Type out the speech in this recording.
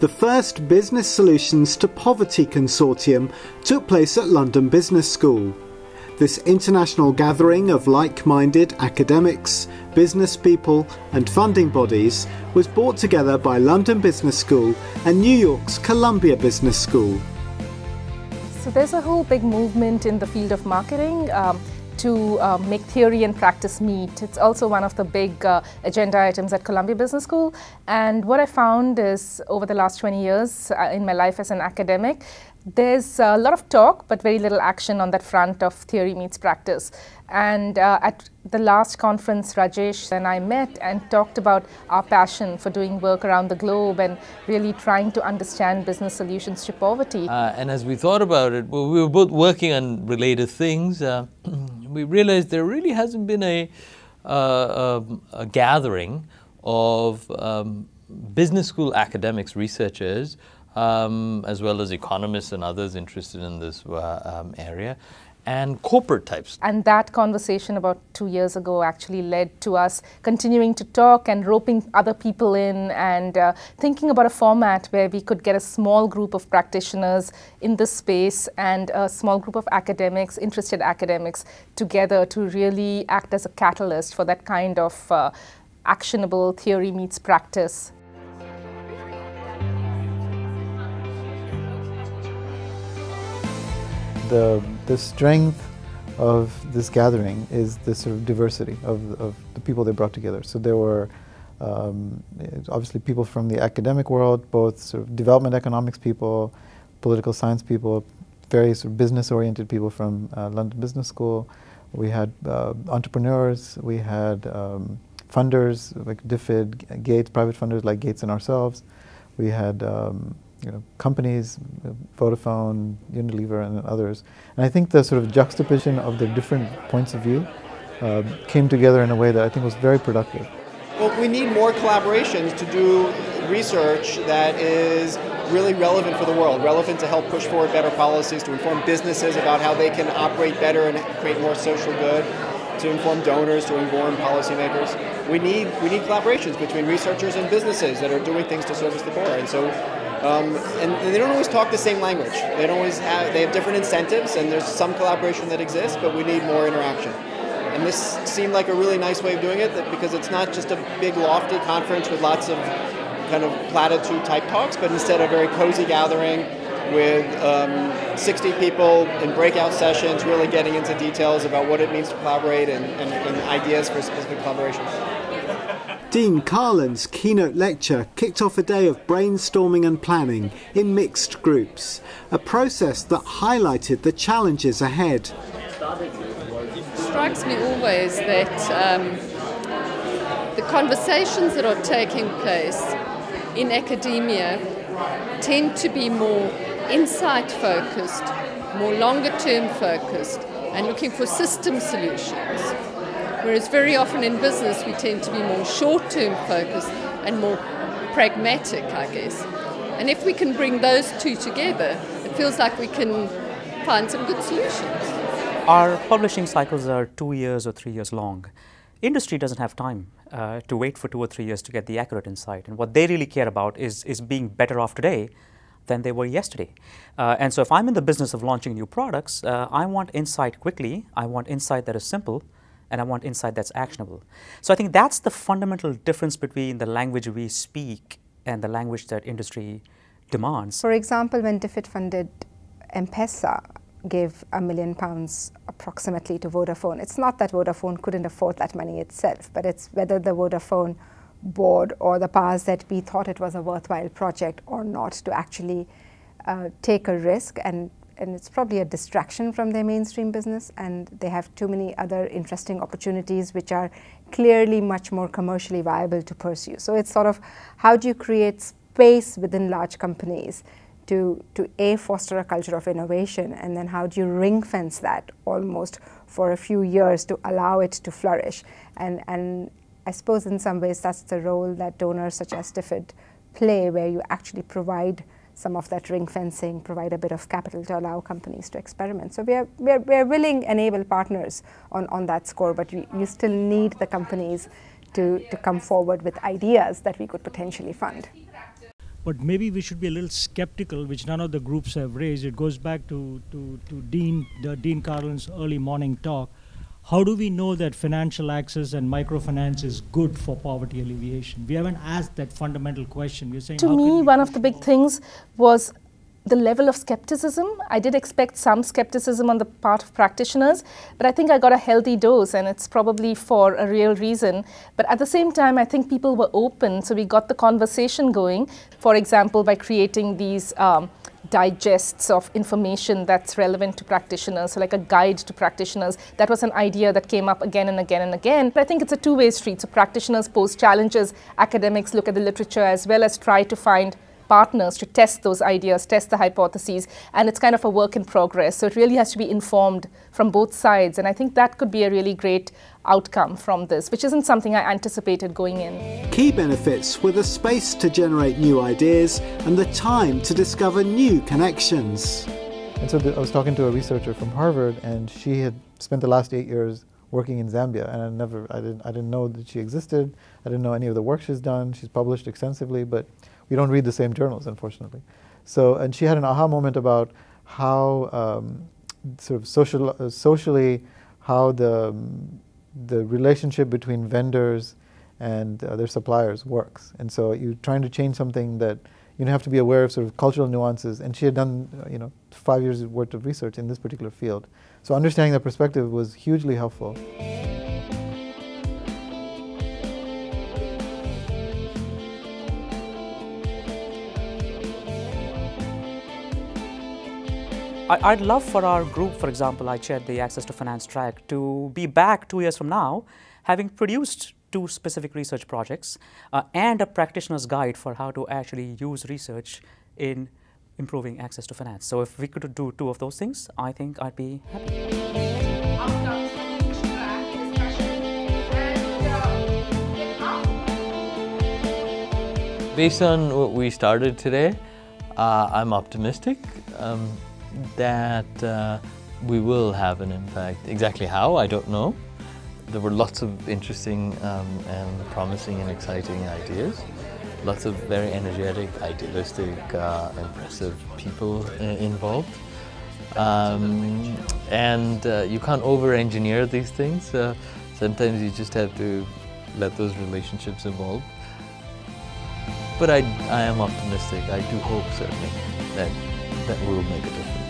The first Business Solutions to Poverty Consortium took place at London Business School. This international gathering of like-minded academics, business people and funding bodies was brought together by London Business School and New York's Columbia Business School. So there's a whole big movement in the field of marketing to make theory and practice meet. It's also one of the big agenda items at Columbia Business School. And what I found is over the last 20 years in my life as an academic, there's a lot of talk but very little action on that front of theory meets practice. And at the last conference, Rajesh and I met and talked about our passion for doing work around the globe and really trying to understand business solutions to poverty. And as we thought about it, well, we were both working on related things. We realized there really hasn't been a gathering of business school academics, researchers, as well as economists and others interested in this area, and corporate types. And that conversation about 2 years ago actually led to us continuing to talk and roping other people in and thinking about a format where we could get a small group of practitioners in this space and a small group of academics, interested academics, together to really act as a catalyst for that kind of actionable theory meets practice. The strength of this gathering is the sort of diversity of the people they brought together. So there were obviously people from the academic world, both sort of development economics people, political science people, very sort of business-oriented people from London Business School. We had entrepreneurs, we had funders like DFID, Gates, private funders like Gates and ourselves. We had companies, Vodafone, Unilever, and others. And I think the sort of juxtaposition of the different points of view came together in a way that I think was very productive. Well, we need more collaborations to do research that is really relevant for the world, relevant to help push forward better policies, to inform businesses about how they can operate better and create more social good, to inform donors, to inform policymakers. We need collaborations between researchers and businesses that are doing things to service the poor. And so and they don't always talk the same language. They have different incentives, and there's some collaboration that exists, but we need more interaction. And this seemed like a really nice way of doing it, because it's not just a big lofty conference with lots of kind of platitude type talks, but instead a very cozy gathering with 60 people in breakout sessions, really getting into details about what it means to collaborate and ideas for specific collaborations. Dean Karlan's keynote lecture kicked off a day of brainstorming and planning in mixed groups, a process that highlighted the challenges ahead. It strikes me always that the conversations that are taking place in academia tend to be more insight-focused, more longer-term focused, and looking for system solutions. Whereas very often in business we tend to be more short-term focused and more pragmatic, I guess. And if we can bring those two together, it feels like we can find some good solutions. Our publishing cycles are 2 years or 3 years long. Industry doesn't have time to wait for 2 or 3 years to get the accurate insight. And what they really care about is being better off today than they were yesterday. And so if I'm in the business of launching new products, I want insight quickly, I want insight that is simple, and I want insight that's actionable. So I think that's the fundamental difference between the language we speak and the language that industry demands. For example, when DFID funded M-Pesa, gave £1 million approximately to Vodafone. It's not that Vodafone couldn't afford that money itself, but it's whether the Vodafone board or the powers that be thought it was a worthwhile project or not to actually take a risk, and it's probably a distraction from their mainstream business, and they have too many other interesting opportunities which are clearly much more commercially viable to pursue. So it's sort of how do you create space within large companies to A, foster a culture of innovation, and then how do you ring fence that almost for a few years to allow it to flourish. And I suppose in some ways that's the role that donors such as DFID play, where you actually provide some of that ring fencing, provide a bit of capital to allow companies to experiment. So we're willing and able partners on that score, but you still need the companies to come forward with ideas that we could potentially fund. but maybe we should be a little skeptical, which none of the groups have raised. It goes back to Dean Karlan's early morning talk. How do we know that financial access and microfinance is good for poverty alleviation? We haven't asked that fundamental question. We're saying, to me, one of the big things was the level of skepticism. I did expect some skepticism on the part of practitioners, but I think I got a healthy dose, and it's probably for a real reason. But at the same time, I think people were open, so we got the conversation going. For example, by creating these digests of information that's relevant to practitioners, so like a guide to practitioners. That was an idea that came up again and again and again. But I think it's a two-way street. So practitioners pose challenges, academics look at the literature, as well as try to find partners to test those ideas, test the hypotheses, and it's kind of a work in progress. So it really has to be informed from both sides, and I think that could be a really great outcome from this, which isn't something I anticipated going in. Key benefits were the space to generate new ideas and the time to discover new connections. And so I was talking to a researcher from Harvard, and she had spent the last 8 years working in Zambia, and I didn't know that she existed. I didn't know any of the work she's done. She's published extensively, but we don't read the same journals, unfortunately. So, and she had an aha moment about how sort of socially, how the relationship between vendors and their suppliers works. And so you're trying to change something that you have to be aware of sort of cultural nuances. And she had done 5 years worth of research in this particular field. So understanding that perspective was hugely helpful. I'd love for our group, for example, I chaired the Access to Finance track, to be back 2 years from now, having produced 2 specific research projects and a practitioner's guide for how to actually use research in improving access to finance. So if we could do 2 of those things, I think I'd be happy. Based on what we started today, I'm optimistic that we will have an impact. Exactly how, I don't know. There were lots of interesting and promising and exciting ideas. Lots of very energetic, idealistic, impressive people involved. And you can't over-engineer these things. Sometimes you just have to let those relationships evolve. But I am optimistic. I do hope, certainly, that we'll make a difference.